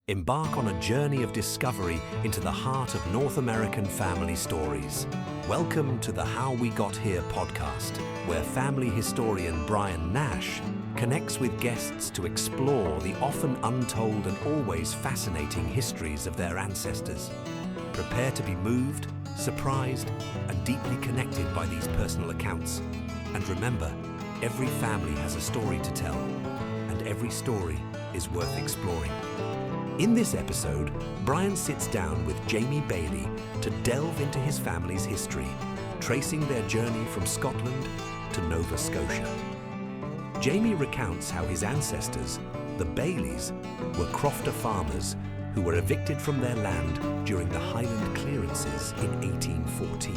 Embark on a journey of discovery into the heart of North American family stories. Welcome to the How We Got Here podcast, where family historian Brian Nash connects with guests to explore the often untold and always fascinating histories of their ancestors. Prepare to be moved, surprised, and deeply connected by these personal accounts. And remember, every family has a story to tell, and every story is worth exploring. In this episode, Brian sits down with Jamie Baillie to delve into his family's history, tracing their journey from Scotland to Nova Scotia. Jamie recounts how his ancestors, the Bailies, were crofter farmers who were evicted from their land during the Highland Clearances in 1814.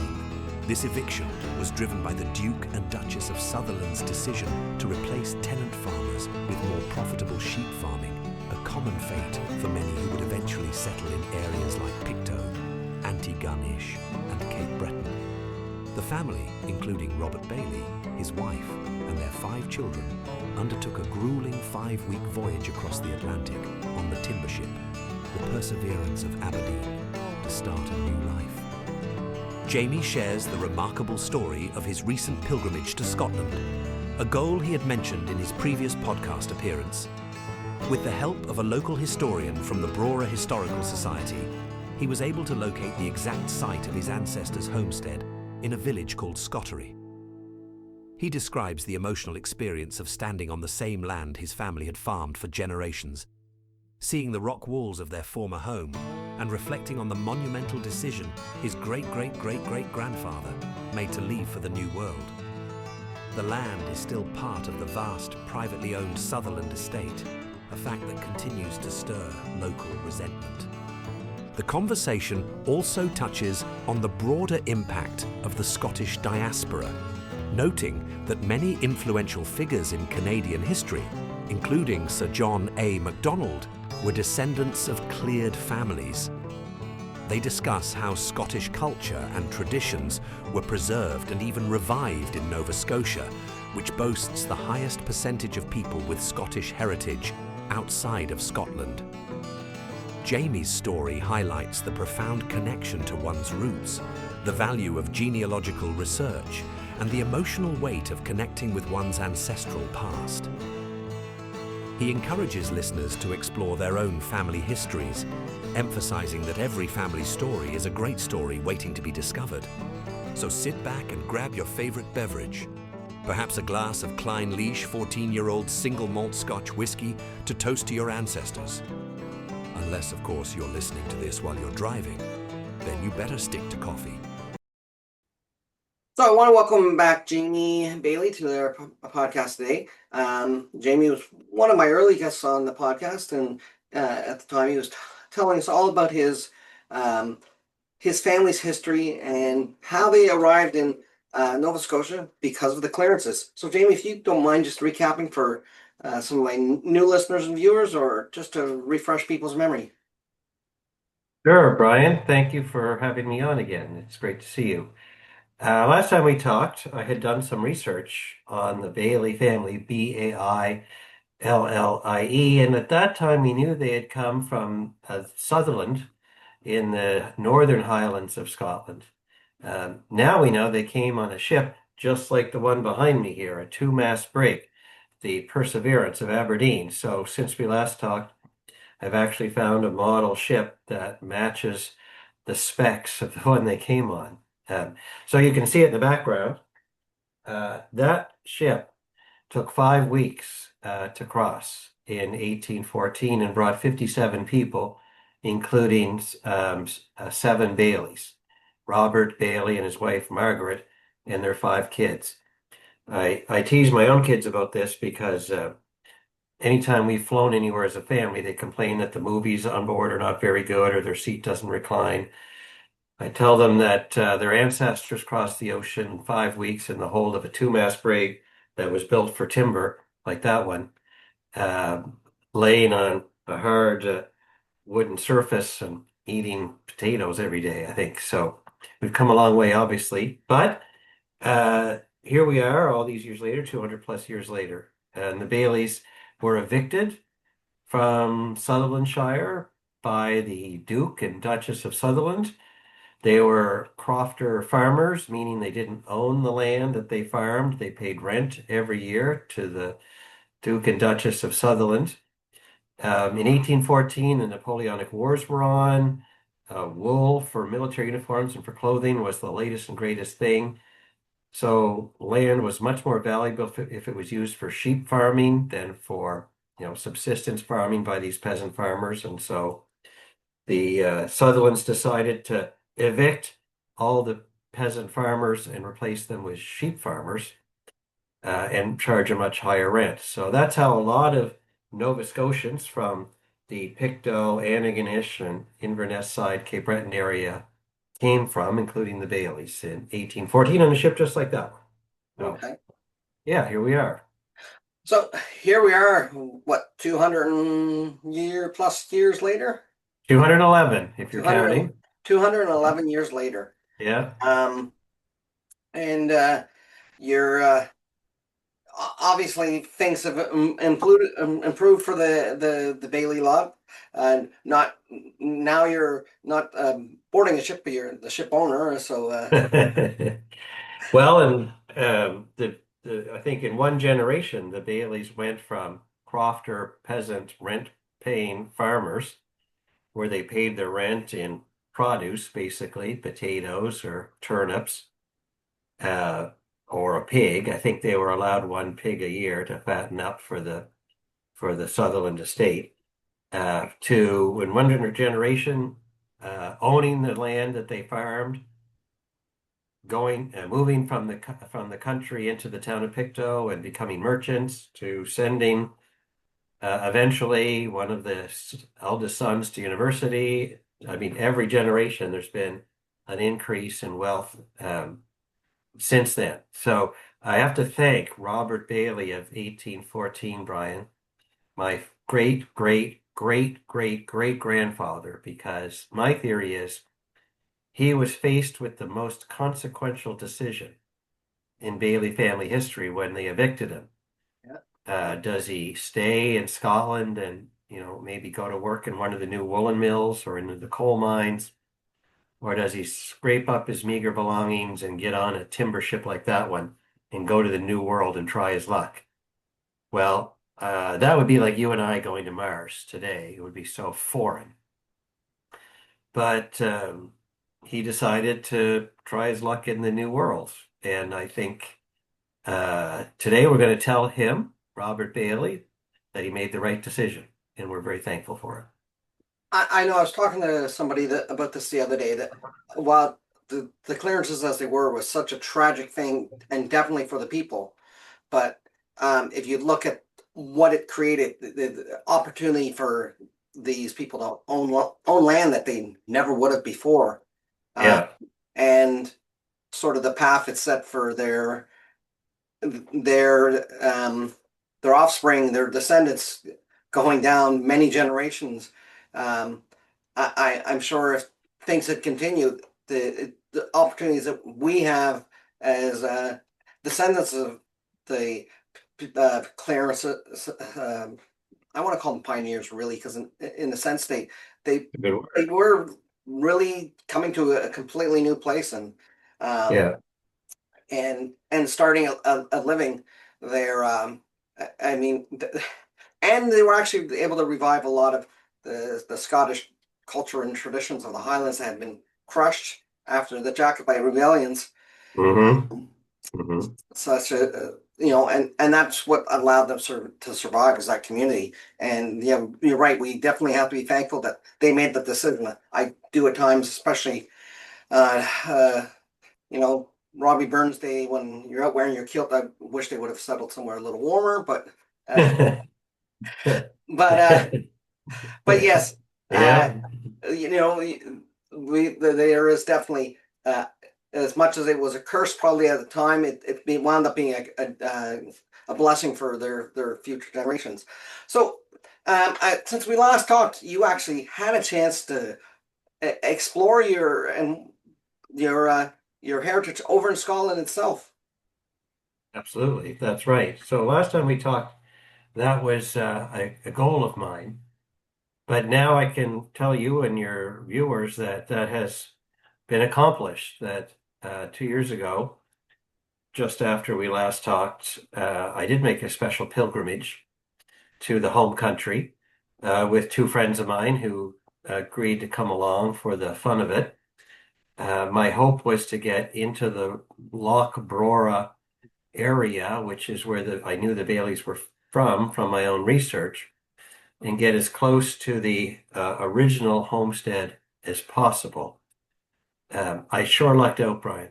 This eviction was driven by the Duke and Duchess of Sutherland's decision to replace tenant farmers with more profitable sheep farming, a common fate for many who would eventually settle in areas like Pictou, Antigonish, and Cape Breton. The family, including Robert Baillie, his wife, and their 5 children, undertook a grueling 5-week voyage across the Atlantic on the timber ship, the Perseverance of Aberdeen, to start a new life. Jamie shares the remarkable story of his recent pilgrimage to Scotland, a goal he had mentioned in his previous podcast appearance. With the help of a local historian from the Brora Historical Society, he was able to locate the exact site of his ancestors' homestead in a village called Scottery. He describes the emotional experience of standing on the same land his family had farmed for generations, seeing the rock walls of their former home, and reflecting on the monumental decision his great-great-great-great-grandfather made to leave for the New World. The land is still part of the vast, privately owned Sutherland estate, a fact that continues to stir local resentment. The conversation also touches on the broader impact of the Scottish diaspora, noting that many influential figures in Canadian history, including Sir John A. Macdonald, were descendants of cleared families. They discuss how Scottish culture and traditions were preserved and even revived in Nova Scotia, which boasts the highest percentage of people with Scottish heritage outside of Scotland. Jamie's story highlights the profound connection to one's roots, the value of genealogical research, and the emotional weight of connecting with one's ancestral past. He encourages listeners to explore their own family histories, emphasizing that every family story is a great story waiting to be discovered. So sit back and grab your favorite beverage, perhaps a glass of Clynelish 14-year-old single malt Scotch whiskey to toast to your ancestors. Unless, of course, you're listening to this while you're driving, then you better stick to coffee. So I want to welcome back Jamie Baillie to their podcast today. Jamie was one of my early guests on the podcast, and at the time he was telling us all about his family's history and how they arrived in Nova Scotia because of the clearances. So Jamie, if you don't mind just recapping for some of my new listeners and viewers, or just to refresh people's memory. Sure, Brian. Thank you for having me on again. It's great to see you. Last time we talked, I had done some research on the Baillie family, Baillie, and at that time we knew they had come from Sutherland in the northern Highlands of Scotland. Now we know they came on a ship just like the one behind me here, a 2-mast brig, the Perseverance of Aberdeen. So since we last talked, I've actually found a model ship that matches the specs of the one they came on. So you can see it in the background. That ship took 5 weeks to cross in 1814 and brought 57 people, including 7 Bailies, Robert Baillie and his wife Margaret, and their 5 kids. I tease my own kids about this because anytime we've flown anywhere as a family, they complain that the movies on board are not very good or their seat doesn't recline. I tell them that their ancestors crossed the ocean in 5 weeks in the hold of a 2-mast brig that was built for timber, like that one, laying on a hard wooden surface and eating potatoes every day, I think. So we've come a long way, obviously. But here we are all these years later, 200 plus years later. And the Bailies were evicted from Sutherlandshire by the Duke and Duchess of Sutherland. They were crofter farmers, meaning they didn't own the land that they farmed. They paid rent every year to the Duke and Duchess of Sutherland. In 1814, the Napoleonic Wars were on. Wool for military uniforms and for clothing was the latest and greatest thing. So land was much more valuable if it was used for sheep farming than for, subsistence farming by these peasant farmers. And so the Sutherlands decided to evict all the peasant farmers and replace them with sheep farmers and charge a much higher rent. So that's how a lot of Nova Scotians from the Pictou, Antigonish, and Inverness side, Cape Breton area came from, including the Bailies in 1814 on a ship just like that one. So, Okay. yeah, here we are. So here we are, what, 200 plus years later? 211, if you're 200 counting. 211 years later. Yeah. And you're obviously things have improved for the Bailey log. Not now you're not boarding a ship, but you're the ship owner. So Well, and I think in one generation, the Baileys went from crofter, peasant, rent-paying farmers, where they paid their rent in produce, basically potatoes or turnips, uh, or a pig. I think they were allowed one pig a year to fatten up for the Sutherland estate. To in one generation, owning the land that they farmed, moving from the country into the town of Pictou and becoming merchants, to sending eventually one of the eldest sons to university. I mean, every generation there's been an increase in wealth since then. So I have to thank Robert Baillie of 1814, Brian, my great, great, great, great, great grandfather, because my theory is he was faced with the most consequential decision in Bailey family history when they evicted him. Does he stay in Scotland and, maybe go to work in one of the new woolen mills or into the coal mines? Or does he scrape up his meager belongings and get on a timber ship like that one and go to the New World and try his luck? Well, that would be like you and I going to Mars today. It would be so foreign. But he decided to try his luck in the New World. And I think today we're going to tell him, Robert Baillie, that he made the right decision. And we're very thankful for it. I know I was talking to somebody about this the other day, that while the clearances as they were was such a tragic thing, and definitely for the people, but if you look at what it created, the opportunity for these people to own land that they never would have before, Yeah. and sort of the path it set for their offspring, their descendants, going down many generations. I'm sure if things had continued, the opportunities that we have as descendants of the Clarences, I want to call them pioneers, really, because in the sense they were really coming to a completely new place, and Yeah. and starting a living there. I mean, and they were actually able to revive a lot of the Scottish culture and traditions of the Highlands that had been crushed after the Jacobite rebellions. Mm-hmm. Mm-hmm. Such and that's what allowed them to survive, as that community. And yeah, you're right. We definitely have to be thankful that they made the decision. I do at times, especially, Robbie Burns Day, when you're out wearing your kilt. I wish they would have settled somewhere a little warmer, but but yes, Yeah. there is definitely, as much as it was a curse probably at the time, it wound up being a blessing for their future generations. So since we last talked, you actually had a chance to explore your heritage over in Scotland itself. Absolutely. That's right. So last time we talked, that was a goal of mine. But now I can tell you and your viewers that that has been accomplished. That 2 years ago, just after we last talked, I did make a special pilgrimage to the home country with two friends of mine who agreed to come along for the fun of it. My hope was to get into the Loch Brora area, which is where I knew the Bailies were from my own research, and get as close to the original homestead as possible. I sure lucked out, Brian.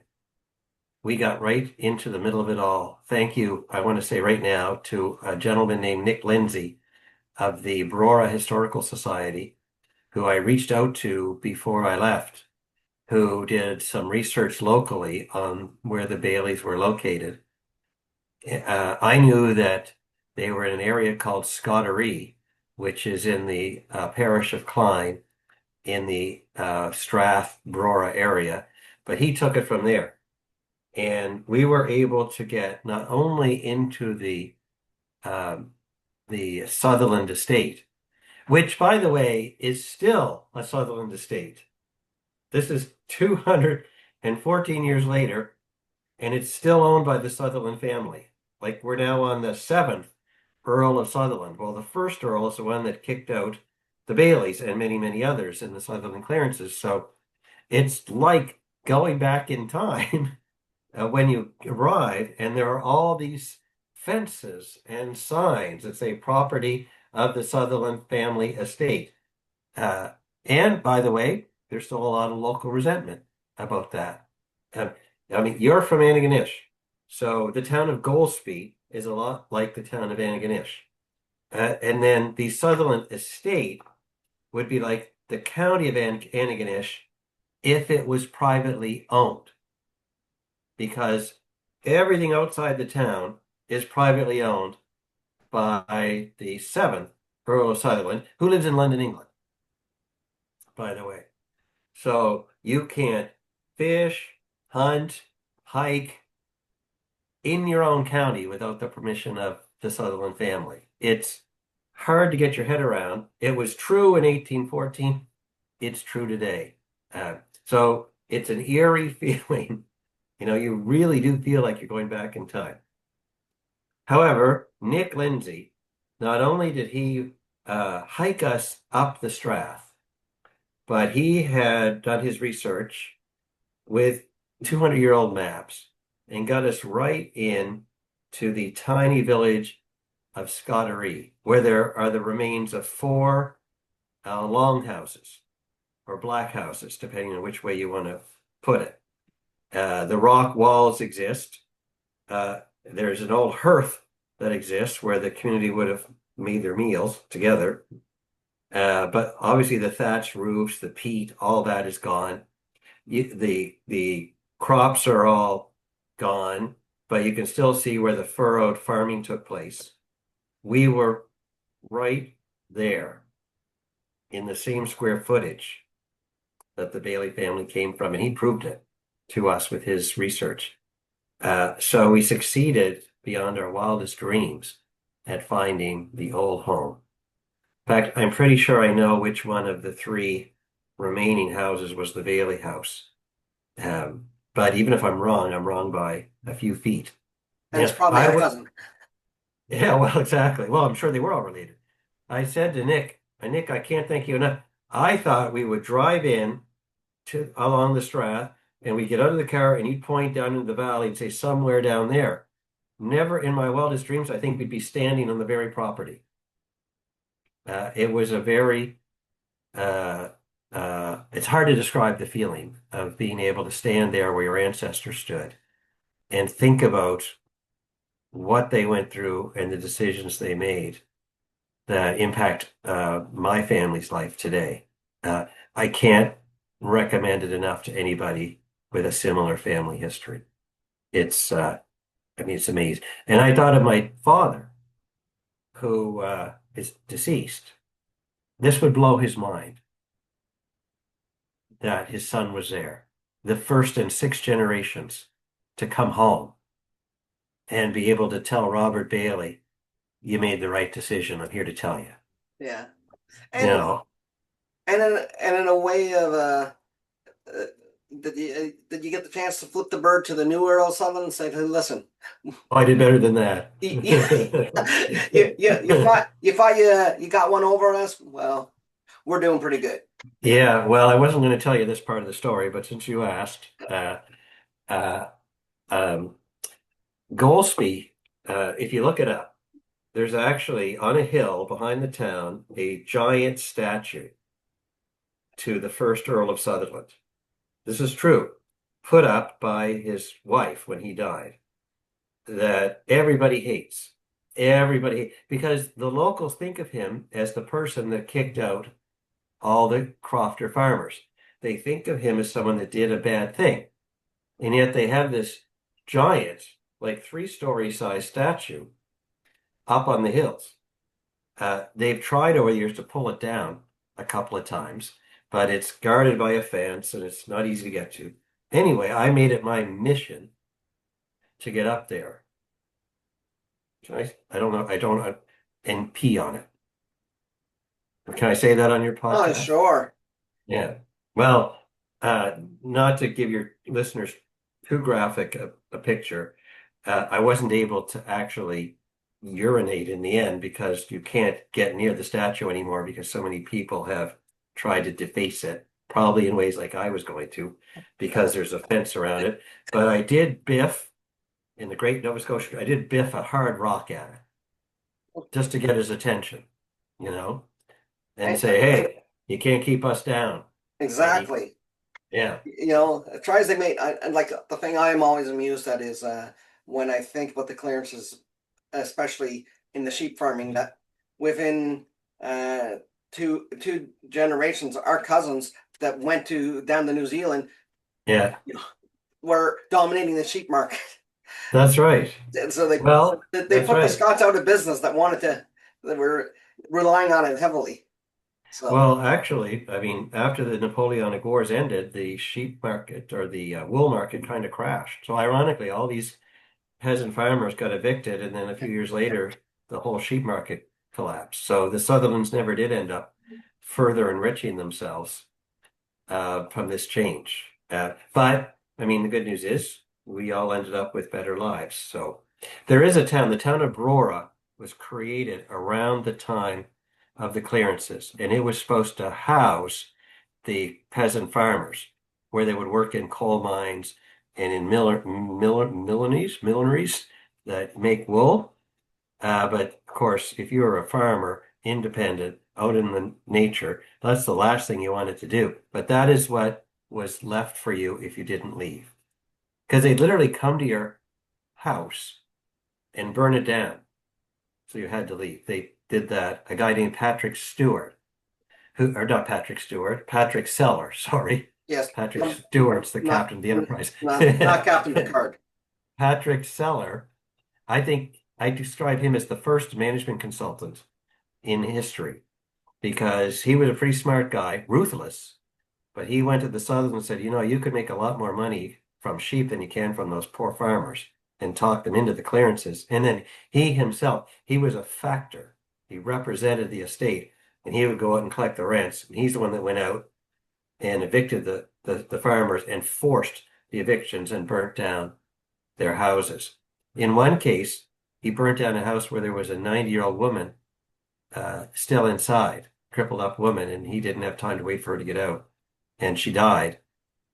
We got right into the middle of it all. Thank you, I want to say right now, to a gentleman named Nick Lindsay of the Brora Historical Society, who I reached out to before I left, who did some research locally on where the Baileys were located. I knew that they were in an area called Scotia.This, which is in the parish of Clyne in the Strath Brora area, but he took it from there. And we were able to get not only into the Sutherland estate, which, by the way, is still a Sutherland estate. This is 214 years later, and it's still owned by the Sutherland family. Like, we're now on the seventh Earl of Sutherland. Well, the first Earl is the one that kicked out the Baileys and many, many others in the Sutherland clearances. So it's like going back in time when you arrive, and there are all these fences and signs that say property of the Sutherland family estate. And by the way, there's still a lot of local resentment about that. I mean, you're from Antigonish, so the town of Golspie is a lot like the town of Antigonish. And then the Sutherland estate would be like the county of Antigonish if it was privately owned, because everything outside the town is privately owned by the seventh Earl of Sutherland, who lives in London, England, by the way. So you can't fish, hunt, hike in your own county without the permission of the Sutherland family. It's hard to get your head around. It was true in 1814. It's true today. So it's an eerie feeling. You know, you really do feel like you're going back in time. However, Nick Lindsay, not only did he hike us up the Strath, but he had done his research with 200-year-old maps and got us right in to the tiny village of Scotia.This, where there are the remains of four longhouses or black houses, depending on which way you want to put it. The rock walls exist. There's an old hearth that exists where the community would have made their meals together. But obviously the thatched roofs, the peat, all that is gone. The crops are all gone, but you can still see where the furrowed farming took place. We were right there in the same square footage that the Baillie family came from, and he proved it to us with his research. So we succeeded beyond our wildest dreams at finding the old home. In fact, I'm pretty sure I know which one of the three remaining houses was the Baillie house. But even if I'm wrong by a few feet. And it's probably a cousin. Yeah, well, exactly. Well, I'm sure they were all related. I said to Nick, I can't thank you enough. I thought we would drive in along the Strath, and we'd get out of the car and you'd point down into the valley and say somewhere down there. Never in my wildest dreams, I think we'd be standing on the very property. It was a very, it's hard to describe the feeling of being able to stand there where your ancestors stood and think about what they went through and the decisions they made that impact my family's life today. I can't recommend it enough to anybody with a similar family history. It's, it's amazing. And I thought of my father, who is deceased. This would blow his mind that his son was there, the first in 6 generations to come home and be able to tell Robert Baillie, you made the right decision. I'm here to tell you. Yeah. And, in a way of uh, did you get the chance to flip the bird to the new Earl Sutherland and say, hey, listen, Oh, I did better than that. you got one over us? Well, we're doing pretty good. Yeah, well, I wasn't going to tell you this part of the story, but since you asked, uh, um, Golspie, if you look it up, there's actually on a hill behind the town a giant statue to the first Earl of Sutherland. This is true, put up by his wife when he died, that everybody hates. Everybody, because the locals think of him as the person that kicked out all the crofter farmers. They think of him as someone that did a bad thing. And yet they have this giant, like 3-story size statue up on the hills. They've tried over the years to pull it down a couple of times, but it's guarded by a fence and it's not easy to get to. Anyway, I made it my mission to get up there. I don't know, and pee on it. Can I say that on your Oh, podcast? sure. Yeah. Well, not to give your listeners too graphic a picture, I wasn't able to actually urinate in the end because you can't get near the statue anymore because so many people have tried to deface it, probably in ways like I was going to, because there's a fence around it. But I did biff in the Great Nova Scotia, I did biff a hard rock at it just to get his attention, you know, and And, say, hey, you can't keep us down, buddy. exactly. Yeah. Try as they may, and like the thing I'm always amused at is when I think about the clearances, especially in the sheep farming, that within uh, two generations, our cousins that went down to New Zealand, Yeah, were dominating the sheep market. that's right. And so Well, they that's put the right. Scots out of business that were relying on it heavily. So Well, actually, I mean, after the Napoleonic Wars ended, the sheep market or the wool market kind of crashed. So ironically, all these peasant farmers got evicted, and then a few years later, the whole sheep market collapsed. So the Sutherlands never did end up further enriching themselves from this change. But I mean, the good news is we all ended up with better lives. So there is a town, the town of Brora was created around the time of the clearances, and it was supposed to house the peasant farmers where they would work in coal mines and in millineries that make wool. But of course, if you were a farmer, independent, out in the nature, that's the last thing you wanted to do. But that is what was left for you if you didn't leave. Because they'd literally come to your house and burn it down. So you had to leave. They did that. A guy named Patrick Stewart, or not Patrick Stewart, Patrick Seller, sorry. yes, Patrick Stewart's the captain of the Enterprise. not Captain Picard. Patrick Seller, I think I describe him as the first management consultant in history because he was a pretty smart guy, ruthless, but he went to the Southern and said, you know, you could make a lot more money from sheep than you can from those poor farmers, and talked them into the clearances. And then he himself, he was a factor. He represented the estate, and he would go out and collect the rents. And he's the one that went out and evicted the farmers and forced the evictions and burnt down their houses. In one case, he burnt down a house where there was a 90-year-old woman still inside, crippled up woman, and he didn't have time to wait for her to get out. And she died,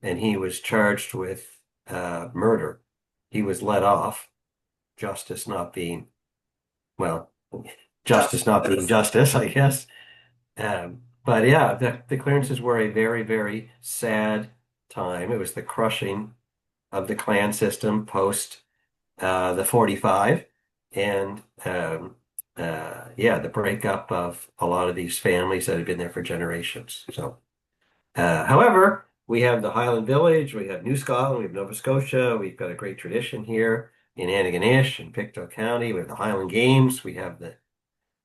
and he was charged with murder. He was let off, justice not being, well, justice not being justice, I guess. But yeah, the clearances were a very, very sad time. It was the crushing of the clan system post the 45, and yeah, the breakup of a lot of these families that had been there for generations. So, however, we have the Highland Village, we have New Scotland, we have Nova Scotia, we've got a great tradition here in Antigonish and Pictou County. We have the Highland Games, we have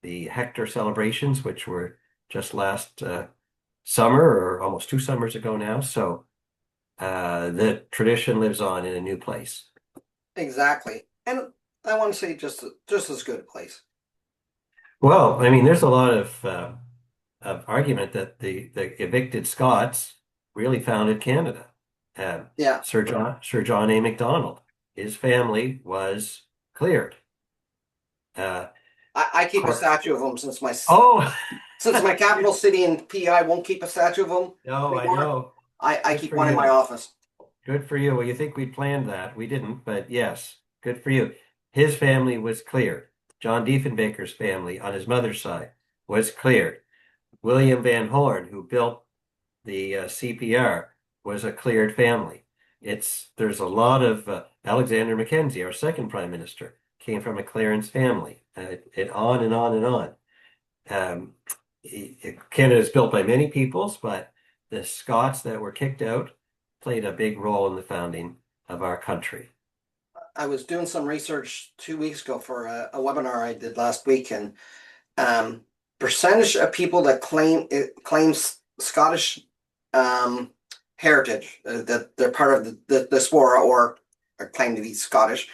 the Hector celebrations, which were just last summer or almost 2 summers ago now. So the tradition lives on in a new place. Exactly, and I want to say just as good a place. Well, I mean, there's a lot of of argument that the evicted Scots really founded Canada. Yeah, Sir John A. Macdonald, his family was cleared. Uh, I keep a Cor- statue of him oh, since my capital city in PI won't keep a statue of him no, I anymore. know. I Good keep for one in my you. office. Good for you. Well, you think we planned that? We didn't, but yes, good for you. His family was cleared. John Diefenbaker's family on his mother's side was cleared. William Van Horn, who built the CPR, was a cleared family. There's a lot of Alexander Mackenzie, our second prime minister, came from a clearance family. It on and on and on. Um, Canada is built by many peoples, but the Scots that were kicked out played a big role in the founding of our country. I was doing some research 2 weeks ago for a webinar I did last week, and um, percentage of people that claims Scottish um, heritage, that they're part of the diaspora or claim to be Scottish.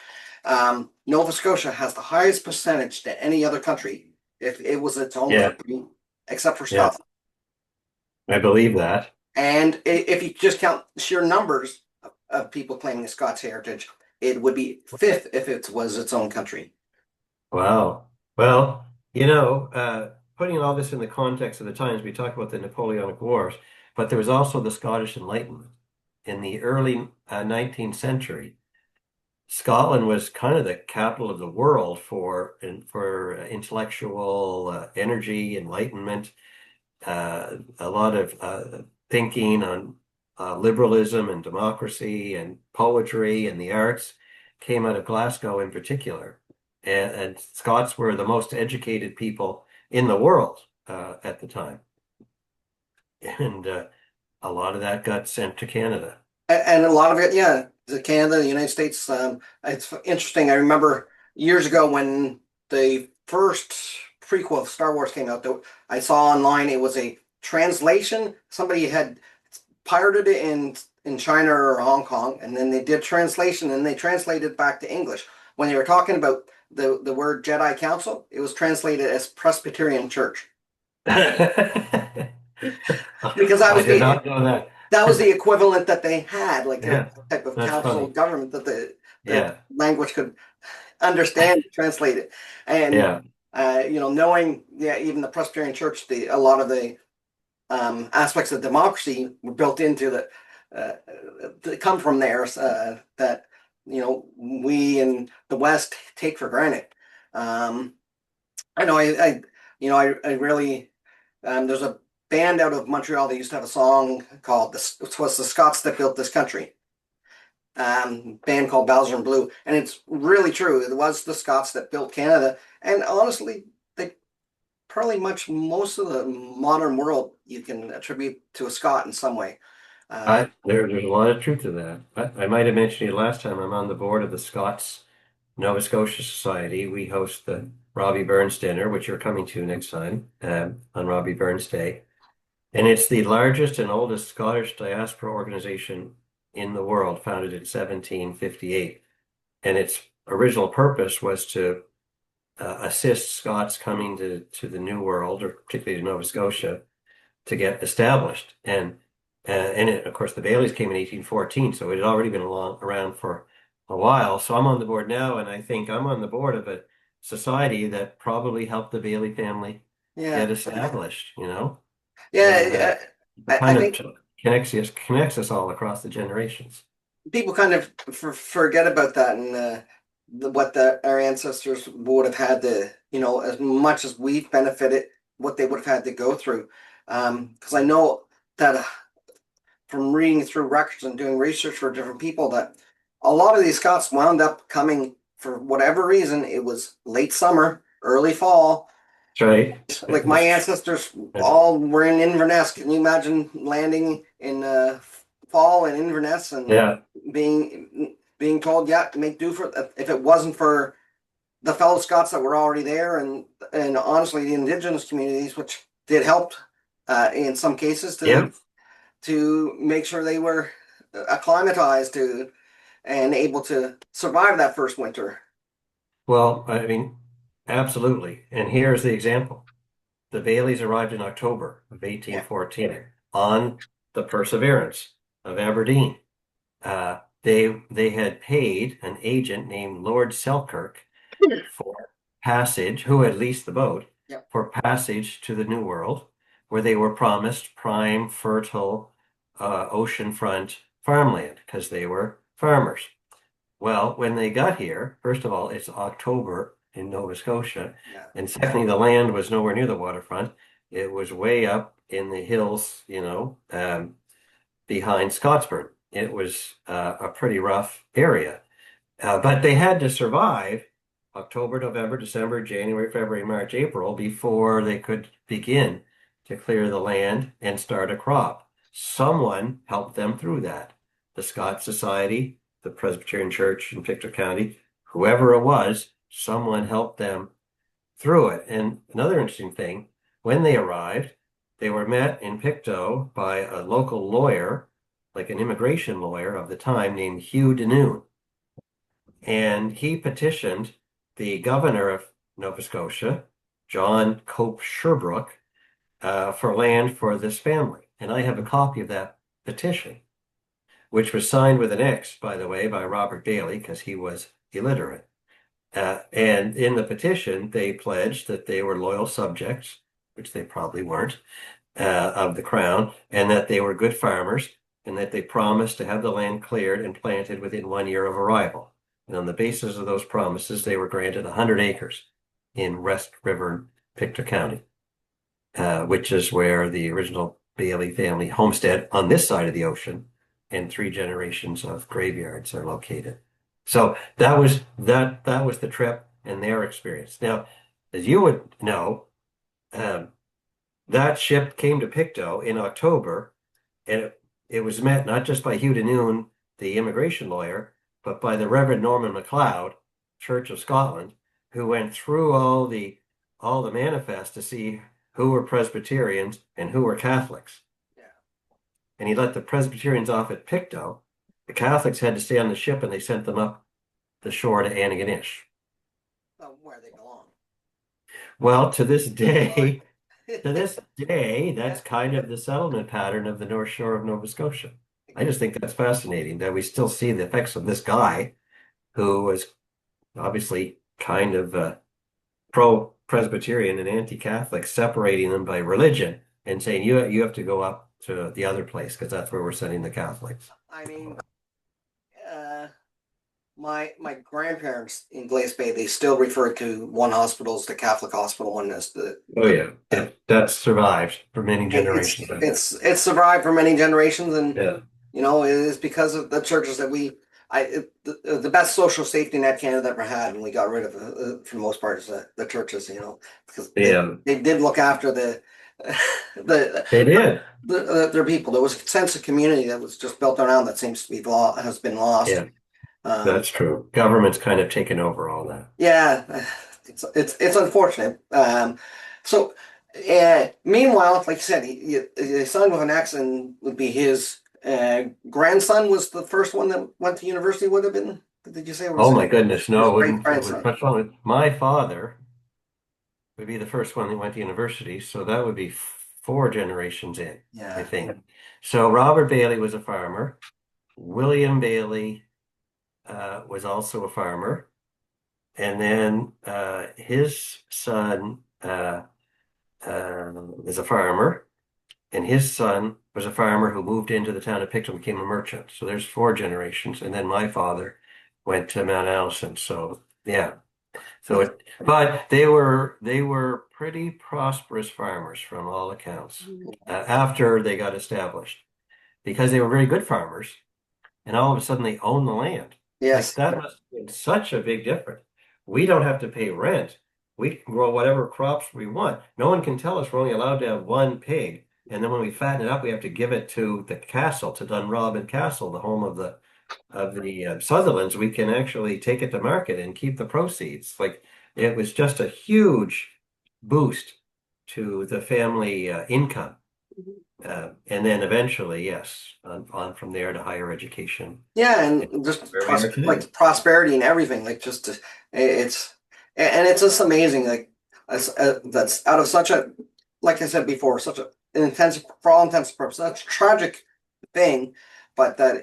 Nova Scotia has the highest percentage than any other country if it was its own Yeah, country, except for yeah, Scotland. I believe that. And if you just count sheer numbers of people claiming Scots heritage, it would be fifth if it was its own country. Wow. Well, putting all this in the context of the times, we talk about the Napoleonic Wars, but there was also the Scottish Enlightenment. In the early 19th century, Scotland was kind of the capital of the world for intellectual energy, enlightenment, a lot of thinking on liberalism and democracy and poetry and the arts came out of Glasgow in particular. And Scots were the most educated people in the world at the time. And a lot of that got sent to Canada. And a lot of it, yeah, Canada, the United States. It's interesting. I remember years ago when the first prequel of Star Wars came out, that I saw online it was a translation. Somebody had pirated it in China or Hong Kong, and then they did translation and they translated it back to English. When they were talking about the word Jedi Council, it was translated as Presbyterian Church I because that was did the not know that. that was the equivalent that they had, like their Yeah, type of that's council funny. of government that the Yeah, language could understand, translate it, and yeah, knowing, yeah, even the Presbyterian Church, a lot of the aspects of democracy were built into that come from there, that we in the West take for granted. Um, I know I really there's a band out of Montreal that used to have a song called it was the Scots that built this country. Band called Belgian Blue, and it's really true. It was the Scots that built Canada, and honestly, they probably much most of the modern world you can attribute to a Scot in some way. Uh, there's a lot of truth to that. I might have mentioned it last time. I'm on the board of the Scots Nova Scotia Society. We host the Robbie Burns dinner, which you're coming to next time on Robbie Burns Day. And it's the largest and oldest Scottish diaspora organization in the world, founded in 1758. And its original purpose was to assist Scots coming to the New World, or particularly to Nova Scotia, to get established. And of course, the Bailies came in 1814, so it had already been around for a while. So I'm on the board now, and I think I'm on the board of a society that probably helped the Bailey family yeah, get established, and yeah. it I kind of think connects us all across the generations. people kind of forget about that, and what our ancestors would have had to, as much as we've benefited, what they would have had to go through. Because I know that from reading through records and doing research for different people, that a lot of these Scots wound up coming for whatever reason. It was late summer, early fall. That's right. Like It my was, ancestors all were in Inverness. Can you imagine landing in fall in Inverness and yeah, being told, yeah, make do for, if it wasn't for the fellow Scots that were already there, and honestly the Indigenous communities, which did help in some cases yeah. to make sure they were acclimatized to and able to survive that first winter. Well, I mean, absolutely. And here's the example. the Bailies arrived in October of 1814 on the Perseverance of Aberdeen. They had paid an agent named Lord Selkirk for passage, who had leased the boat, for passage to the New World, where they were promised prime, fertile, oceanfront farmland because they were farmers. Well, when they got here, first of all, it's October in Nova Scotia, and secondly, the land was nowhere near the waterfront. It was way up in the hills, behind Scottsburn. It was a pretty rough area. But they had to survive October, November, December, January, February, March, April before they could begin to clear the land and start a crop. Someone helped them through that. The Scots Society, the Presbyterian Church in Pictou County, whoever it was, someone helped them through it. And another interesting thing, when they arrived, they were met in Pictou by a local lawyer, like an immigration lawyer of the time, named Hugh Denoon. And he petitioned the governor of Nova Scotia, John Cope Sherbrooke, for land for this family. And I have a copy of that petition, which was signed with an X, by the way, by Robert Baillie, because he was illiterate. And in the petition, they pledged that they were loyal subjects, which they probably weren't, of the crown, and that they were good farmers, and that they promised to have the land cleared and planted within 1 year of arrival. And on the basis of those promises, they were granted 100 acres in West River, Pictou County, which is where the original Baillie family homestead on this side of the ocean and 3 generations of graveyards are located. So that was the trip and their experience. Now, as you would know, that ship came to Pictou in October, and it was met not just by Hugh Denoon, the immigration lawyer, but by the Reverend Norman MacLeod, Church of Scotland, who went through all the manifests to see who were Presbyterians and who were Catholics. And he let the Presbyterians off at Pictou. The Catholics had to stay on the ship, and they sent them up the shore to Antigonish. Where they belong. Well, to this day, that's kind of the settlement pattern of the North Shore of Nova Scotia. I just think that's fascinating that we still see the effects of this guy who was obviously kind of pro-Presbyterian and anti-Catholic, separating them by religion and saying you have to go up to the other place because that's where we're sending the Catholics. I mean, my grandparents in Glace Bay, they still refer to one hospital as the Catholic hospital, one as the. Oh yeah, that's survived for many generations. It's survived for many generations, and yeah. It is because of the churches that the best social safety net Canada ever had, and we got rid of for the most part is the churches, because they did look after they did their people. There was a sense of community that was just built around that seems to be has been lost. Yeah, that's true. Government's kind of taken over all that. Yeah, it's unfortunate. So meanwhile, like you said, his son with an accent would be his grandson was the first one that went to university. Would have been? Did you say? Oh my goodness, no! It was my father would be the first one that went to university, so that would be 4 generations in. Yeah, I think. So Robert Baillie was a farmer. William Baillie was also a farmer, and then his son is a farmer, and his son was a farmer who moved into the town of Pictou and became a merchant. So there's 4 generations, and then my father went to Mount Allison. So yeah, but they were pretty prosperous farmers from all accounts after they got established, because they were very good farmers, and all of a sudden they own the land. Yes, that must have been such a big difference. We don't have to pay rent. We can grow whatever crops we want. No one can tell us we're only allowed to have 1 pig. And then when we fatten it up, we have to give it to the castle, to Dunrobin Castle, the home of the Sutherlands. We can actually take it to market and keep the proceeds. Like, it was just a huge boost to the family income. And then eventually, yes, on from there to higher education. Yeah, and just prosperity and everything. Like, it's just amazing. Like, that's out of such a like I said before, such an intensive, for all intents and purposes, such a tragic thing, but that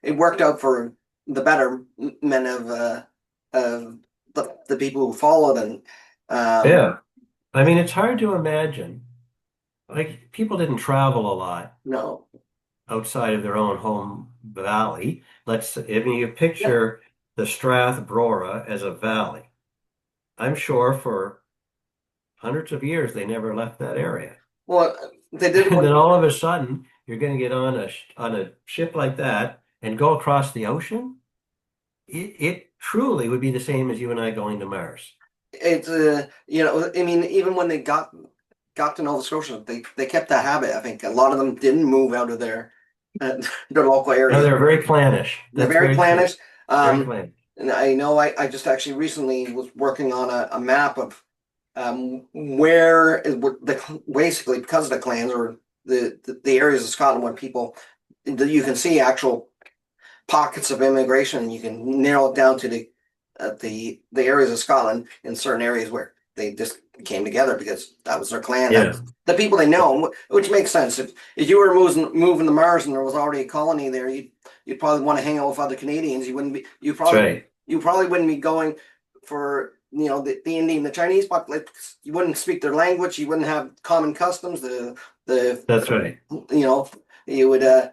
it worked out for the betterment of the people who followed, and Yeah. I mean, it's hard to imagine. Like, people didn't travel a lot no, outside of their own home valley. If you yeah, picture the Strathbrora as a valley, I'm sure for hundreds of years they never left that area. well, they did And one. then all of a sudden, you're going to get on a ship like that and go across the ocean. It truly would be the same as you and I going to Mars. It's I mean, even when they got to Nova Scotia, they kept that habit. I think a lot of them didn't move out of their local No, areas. they're very clannish. They're That's very very true. clannish. Very clannish. And I know I just actually recently was working on a map of where is what basically because of the clans or the areas of Scotland where people you can see actual pockets of immigration, and you can narrow it down to the areas of Scotland in certain areas where they just came together because that was their clan, that Yeah, was the people they know, which makes sense. If you were moving to Mars and there was already a colony there, you'd probably want to hang out with other Canadians. You wouldn't be that's right. you probably wouldn't be going for the Indian, the Chinese population. You wouldn't speak their language. You wouldn't have common customs. The That's right. you would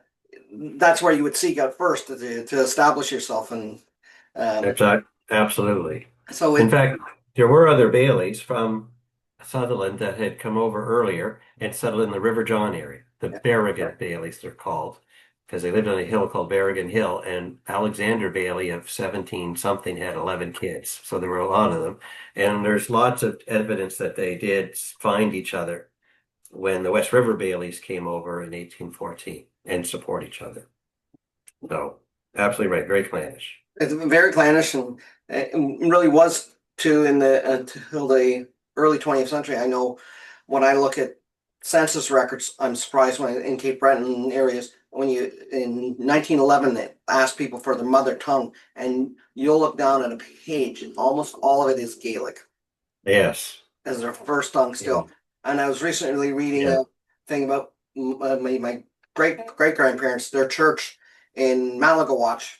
that's where you would seek out first to establish yourself, and um, That's absolutely. so In fact, there were other Baileys from Sutherland that had come over earlier and settled in the River John area. The Berrigan Baileys, they're called, because they lived on a hill called Berrigan Hill. And Alexander Baillie of 17 something had 11 kids. So there were a lot of them. And there's lots of evidence that they did find each other when the West River Baileys came over in 1814 and support each other. So, absolutely right. Very clannish. it's very clannish, and it really was too in the until the early 20th century. I know when I look at census records, I'm surprised when in Cape Breton areas when you in 1911 they asked people for their mother tongue, and you'll look down at a page, and almost all of it is Gaelic Yes. as their first tongue Yeah. still. And I was recently reading Yeah. a thing about my great grandparents, their church in Malagawatch.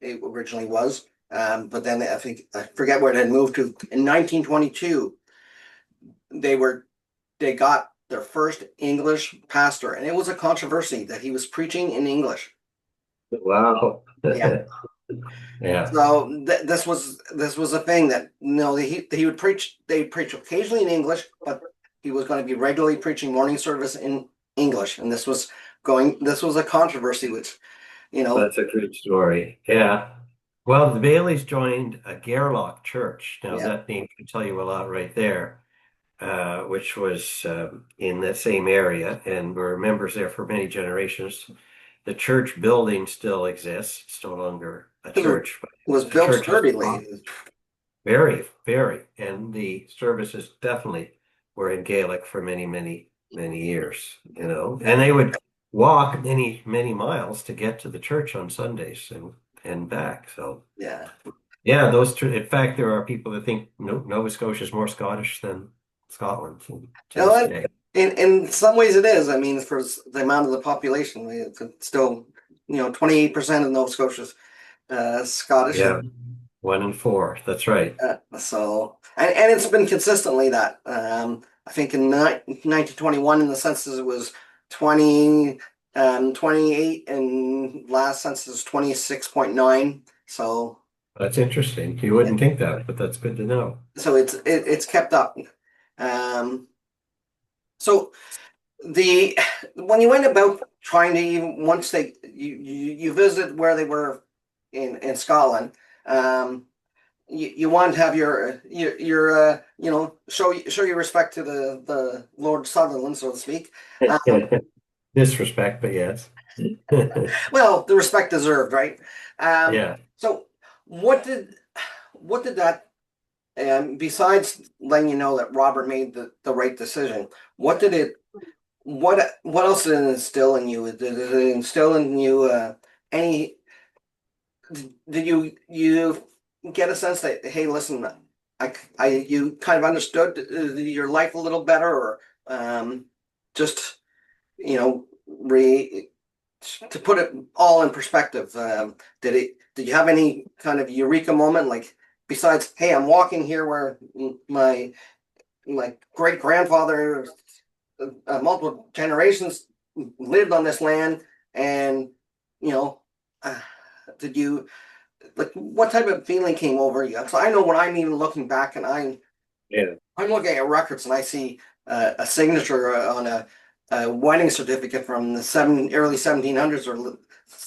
It originally was, but then I think I forget where it had moved to. In 1922, they were they got their first English pastor, and it was a controversy that he was preaching in English. Wow. Yeah. Yeah. So this was a thing that he would preach. They'd preach occasionally in English, but he was going to be regularly preaching morning service in English, and this was a controversy, which That's a great story. Yeah. Well, the Baileys joined a Gairloch church. Now, yeah, that name can tell you a lot right there, which was in that same area and were members there for many generations. The church building still exists. It's no longer a it church, but was the built church is sturdily. very, very. And the services definitely were in Gaelic for many, many, many years. And they would walk many, many miles to get to the church on Sundays and back. So, Yeah. yeah, in fact, there are people that think Nova Scotia is more Scottish than Scotland to You know this what? day. In some ways it is. I mean, for the amount of the population, it's still 28% of Nova Scotia's Scottish, and Yeah, 1 in 4. That's right. so and it's been consistently that. I think in 1921 in the census it was 28, and last census 26.9. So That's interesting. You yeah, wouldn't think that, but that's good to know. so it's kept up. Um, so the when you went about trying to even once you visited where they were in Scotland, you want to have your show your respect to the Lord Sutherland, so to speak. Disrespect, but yes. Well, the respect deserved, right? Yeah. So what did what did that besides letting you know that Robert made the right decision, what did it what else did it instill in you? Did it instill in you any did you get a sense that, hey, listen, you kind of understood your life a little better, or just, you know, to put it all in perspective, did you have any kind of eureka moment, like besides, hey, I'm walking here where my great grandfather, multiple generations lived on this land, and you know, uh, did you like what type of feeling came over you? So I know when I'm even looking back and Yeah. I'm looking at records and I see a signature on a wedding certificate from the early 1700s or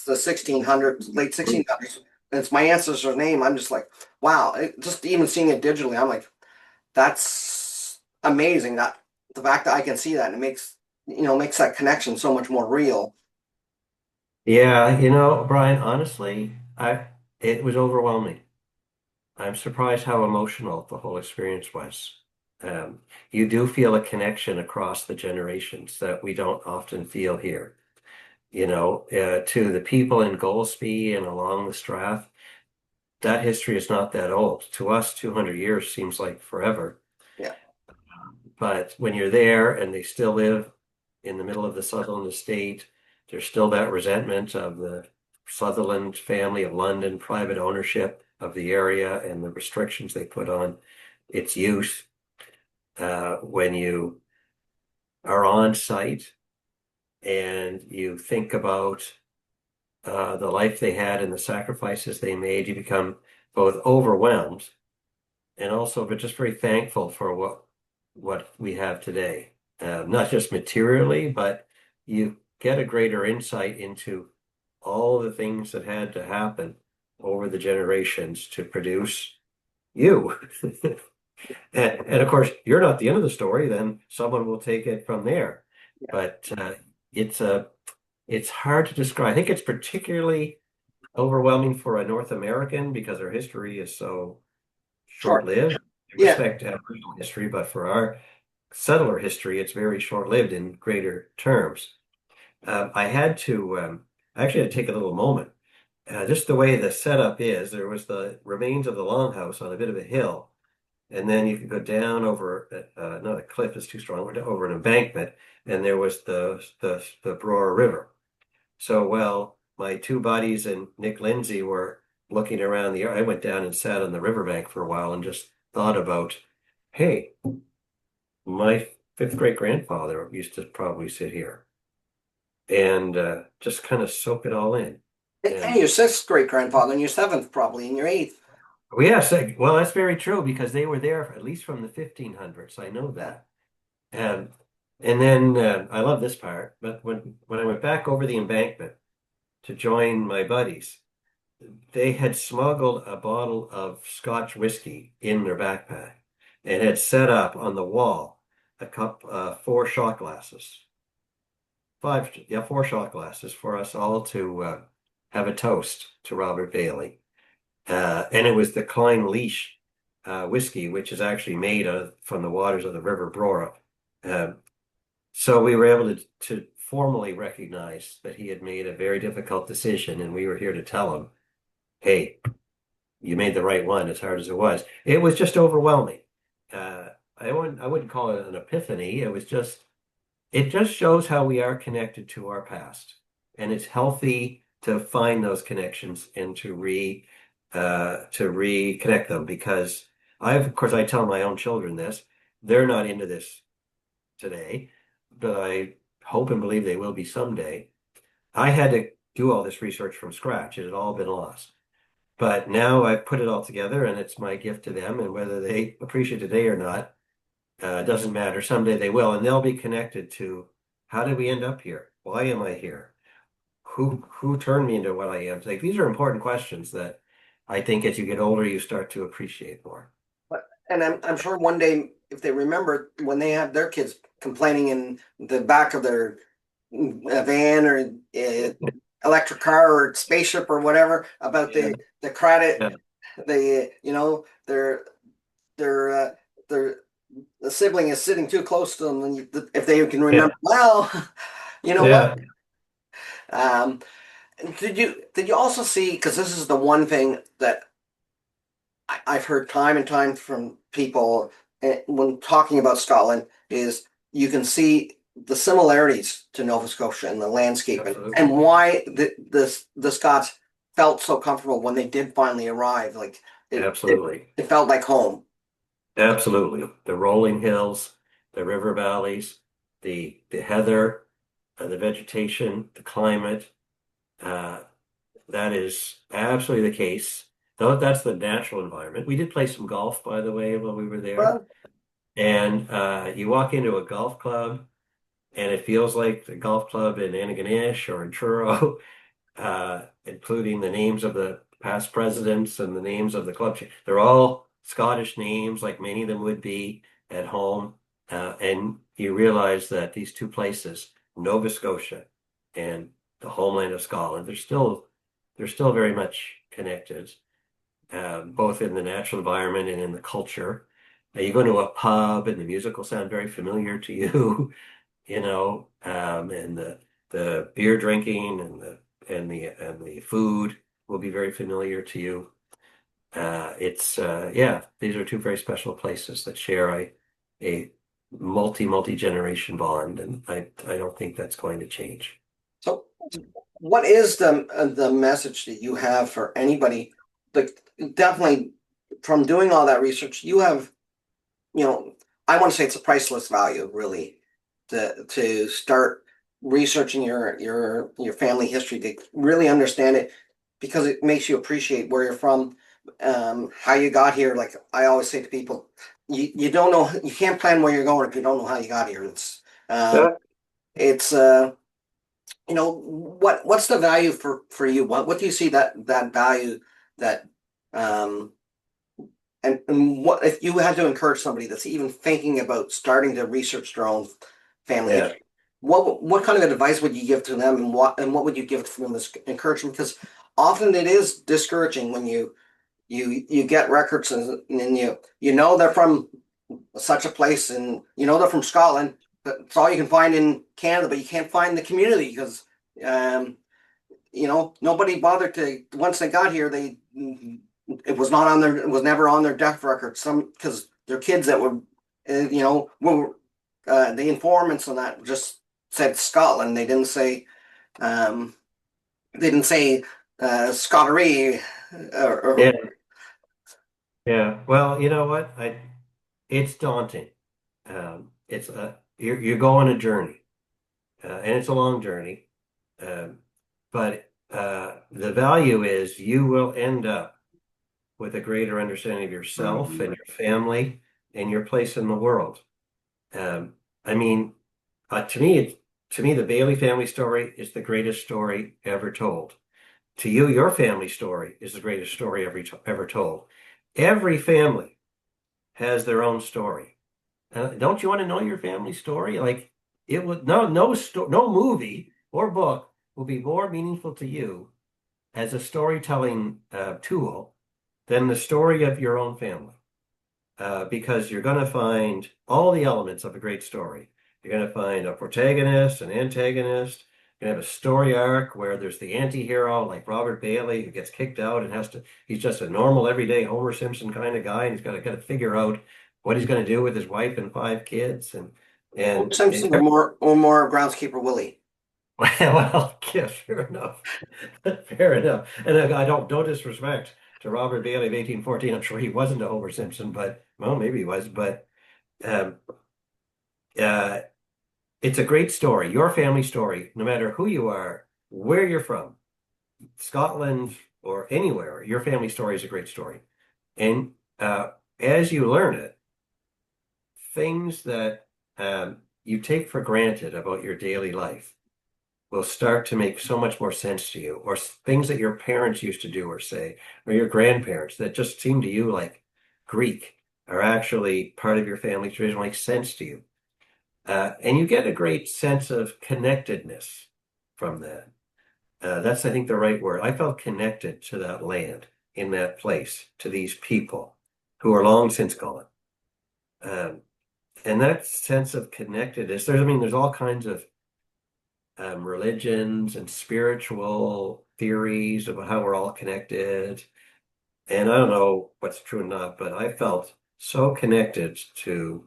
the 1600s, late 1600s. And it's my ancestor's name. I'm just like, wow! Just even seeing it digitally, I'm like, that's amazing. That the fact that I can see that, and it makes that connection so much more real. Yeah, Brian, honestly, it was overwhelming. I'm surprised how emotional the whole experience was. Um, you do feel a connection across the generations that we don't often feel here. To the people in Golspie and along the Strath, that history is not that old. To us, 200 years seems like forever. Yeah. But when you're there and they still live in the middle of the Sutherland estate, there's still that resentment of the Sutherland family of London, private ownership of the area and the restrictions they put on its use. When you are on site and you think about the life they had and the sacrifices they made, you become both overwhelmed and also but just very thankful for what we have today. Not just materially, but you get a greater insight into all the things that had to happen over the generations to produce you. And of course, you're not the end of the story, then someone will take it from there. Yeah. But it's it's hard to describe. I think it's particularly overwhelming for a North American because our history is so Sure. short-lived. We Yeah. respect Aboriginal history, but for our settler history, it's very short-lived in greater terms. I had to I actually had to take a little moment. Just the way the setup is, there was the remains of the longhouse on a bit of a hill, and then you could go down over not a cliff is too strong, over an embankment, and there was the Broer River. So while my two buddies and Nick Lindsay were looking around I went down and sat on the riverbank for a while and just thought about, hey, my fifth great grandfather used to probably sit here and just kind of soak it all in. And And your sixth great grandfather, and your seventh probably, and your eighth. well, yes, well, that's very true because they were there at least from the 1500s. I know that. Um, and then I love this part, but when I went back over the embankment to join my buddies, they had smuggled a bottle of Scotch whiskey in their backpack and had set up on the wall four shot glasses, four shot glasses for us all to have a toast to Robert Baillie. And it was the Klein Leash whiskey, which is actually made from the waters of the River Brora. So we were able to formally recognize that he had made a very difficult decision, and we were here to tell him, hey, you made the right one, as hard as it was. It was just overwhelming. I wouldn't call it an epiphany. It just shows how we are connected to our past, and it's healthy to find those connections and to reconnect them because of course, I tell my own children this. They're not into this today, but I hope and believe they will be someday. I had to do all this research from scratch. It had all been lost. But now I've put it all together and it's my gift to them. And whether they appreciate it today or not, doesn't matter. Someday they will. And they'll be connected to how did we end up here? Why am I here? Who turned me into what I am? Like these are important questions that I think as you get older, you start to appreciate more. And I'm sure one day, if they remember when they have their kids complaining in the back of their van or electric car or spaceship or whatever about the credit, Yeah. their the sibling is sitting too close to them, and if they can remember, well, you know what? Yeah. Um, did you also see? Because this is the one thing that I've heard time and time from people when talking about Scotland is you can see the similarities to Nova Scotia and the landscape Absolutely. and why the Scots felt so comfortable when they did finally arrive. Like Absolutely. it felt like home. Absolutely. The rolling hills, the river valleys, the heather, the vegetation, the climate, uh, that is absolutely the case. Though that's the natural environment. We did play some golf, by the way, while we were there. Well, And you walk into a golf club, and it feels like the golf club in Antigonish or in Truro, including the names of the past presidents and the names of the club. They're all Scottish names, like many of them would be at home. And you realize that these two places, Nova Scotia and the homeland of Scotland, they're still very much connected, both in the natural environment and in the culture. You go to a pub and the music will sound very familiar to you, and the beer drinking and the food will be very familiar to you. Yeah, these are two very special places that share a multi generation bond, and I don't think that's going to change. so what is the message that you have for anybody? Like definitely from doing all that research, you have, I want to say it's a priceless value, really, to start researching your family history to really understand it because it makes you appreciate where you're from, how you got here. Like I always say to people, you don't know, you can't plan where you're going if you don't know how you got here. Yeah. It's what's the value for you? What do you see that value that um and what if you had to encourage somebody that's even thinking about starting to research their own family Yeah. history? What kind of advice would you give to them, and what would you give to them as encouragement? Because often it is discouraging when you get records and then you know they're from such a place and you know they're from Scotland, but it's all you can find in Canada, but you can't find the community because um, nobody bothered to once they got here. It was never on their death record. Some because they're kids that were the informants on that just said Scotland. Um, they didn't say Scottery or Yeah. Yeah. Well, you know what? It's daunting. You're going a journey, and it's a long journey. But the value is you will end up with a greater understanding of yourself and your family and your place in the world. I mean, to me, the Baillie family story is the greatest story ever told. To you, your family story is the greatest story ever told. Every family has their own story. Don't you want to know your family story? Like it would no movie or book will be more meaningful to you as a storytelling tool than the story of your own family, because you're going to find all the elements of a great story. You're going to find a protagonist, an antagonist. You're going to have a story arc where there's the anti-hero like Robert Baillie who gets kicked out and he's just a normal, everyday Homer Simpson kind of guy, and he's got to kind of figure out what he's going to do with his wife and 5 kids. And Simpson or more groundskeeper Willie. well, yeah, fair enough. Fair enough. And I don't disrespect to Robert Baillie of 1814. I'm sure he wasn't a Homer Simpson, but well, maybe he was. But um, uh, it's a great story. Your family story, no matter who you are, where you're from, Scotland or anywhere, your family story is a great story. And as you learn it, things that you take for granted about your daily life will start to make so much more sense to you, or things that your parents used to do or say, or your grandparents that just seem to you like Greek are actually part of your family tradition, make sense to you. And you get a great sense of connectedness from that. That's, I think, the right word. I felt connected to that land, in that place, to these people who are long since gone. And that sense of connectedness, there's all kinds of religions and spiritual theories about how we're all connected. And I don't know what's true or not, but I felt so connected to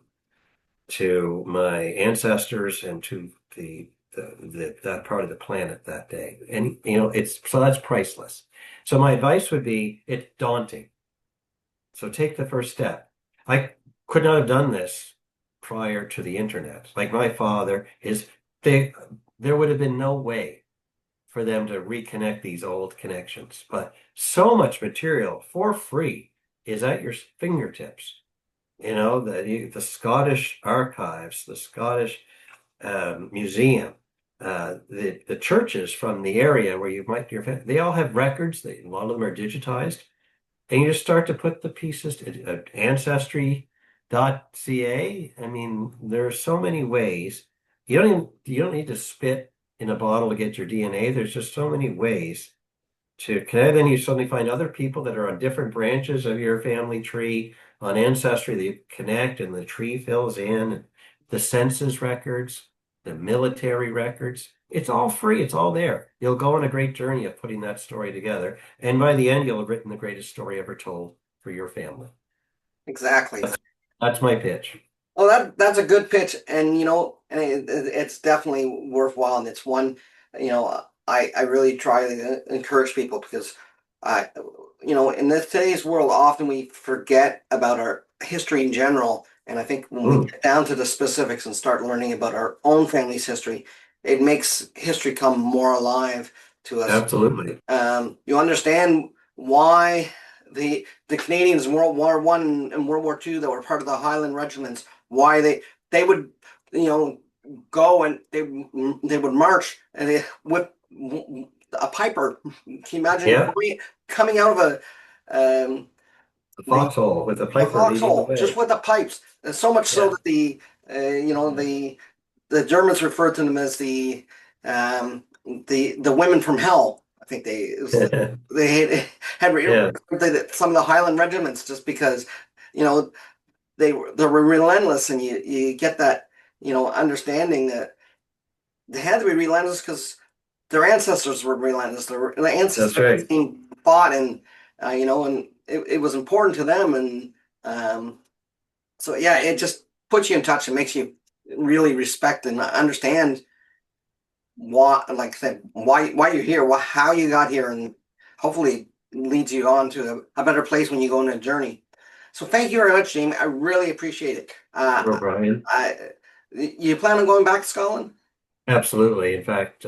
to my ancestors and to that part of the planet that day. And that's priceless. So my advice would be, it's daunting. So take the first step. I could not have done this prior to the internet. Like my father there would have been no way for them to reconnect these old connections. But so much material for free is at your fingertips. The Scottish archives, the Scottish museum, the churches from the area where they all have records. A lot of them are digitized. And you just start to put the pieces to ancestry.ca. I mean, there are so many ways. You don't need to spit in a bottle to get your DNA. There's just so many ways to connect. Then you suddenly find other people that are on different branches of your family tree on Ancestry. They connect and the tree fills in. The census records, the military records. It's all free. It's all there. You'll go on a great journey of putting that story together. And by the end, you'll have written the greatest story ever told for your family. Exactly. That's my pitch. Oh, that's a good pitch, and it's definitely worthwhile, and it's one, I really try to encourage people, because in today's world, often we forget about our history in general, and I think when we get down to the specifics and start learning about our own family's history, it makes history come more alive to us. Absolutely. You understand why the Canadians in World War I and World War II that were part of the Highland regiments, why they would go and they would march and they whip a piper. Can you imagine coming out of a foxhole with a piper leading the way. Just with the pipes? And so much so that the Germans referred to them as the women from hell. I think they had some of the Highland regiments, just because they were relentless, and you get that understanding that they had to be relentless because their ancestors were relentless. Their ancestors being fought, and and it was important to them, and so it just puts you in touch and makes you really respect and understand why you're here, how you got here, and hopefully leads you on to a better place when you go on a journey. So thank you very much, Jamie. I really appreciate it. Brian. You plan on going back to Scotland? Absolutely. In fact,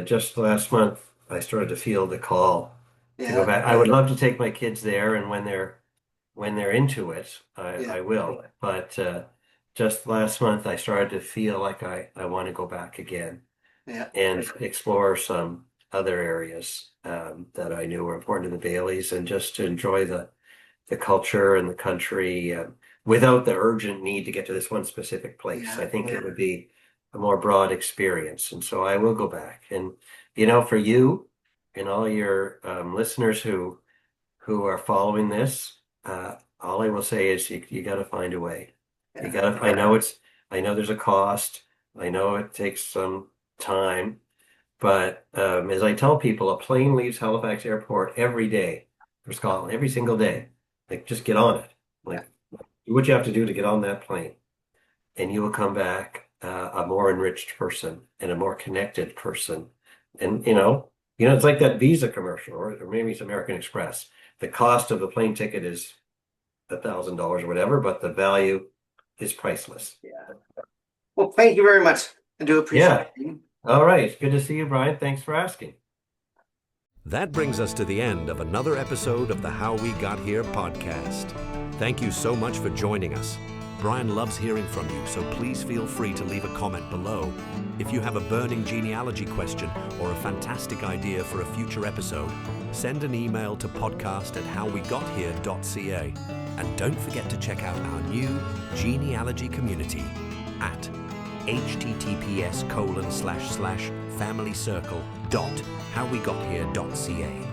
just last month, I started to feel the call to go back. I would love to take my kids there, and when they're into it, I will. But just last month, I started to feel like I want to go back again and explore some other areas that I knew were important to the Bailies, and just to enjoy the culture and the country without the urgent need to get to this one specific place. I think it would be a more broad experience. And so I will go back. And, for you and all your listeners who are following this, all I will say is you got to find a way. You got to, I know there's a cost. I know it takes some time, but as I tell people, a plane leaves Halifax Airport every day for Scotland, every single day. Like, just get on it. Do what you have to do to get on that plane, and you will come back a more enriched person and a more connected person. And it's like that Visa commercial, or maybe it's American Express. The cost of the plane ticket is $1,000 or whatever, but the value is priceless. Well, thank you very much. I do appreciate it. All right. Good to see you, Brian. Thanks for asking. That brings us to the end of another episode of the How We Got Here podcast. Thank you so much for joining us. Brian loves hearing from you, so please feel free to leave a comment below. If you have a burning genealogy question or a fantastic idea for a future episode, send an email to podcast@howwegothere.ca. And don't forget to check out our new genealogy community at https://familycircle.howwegothere.ca.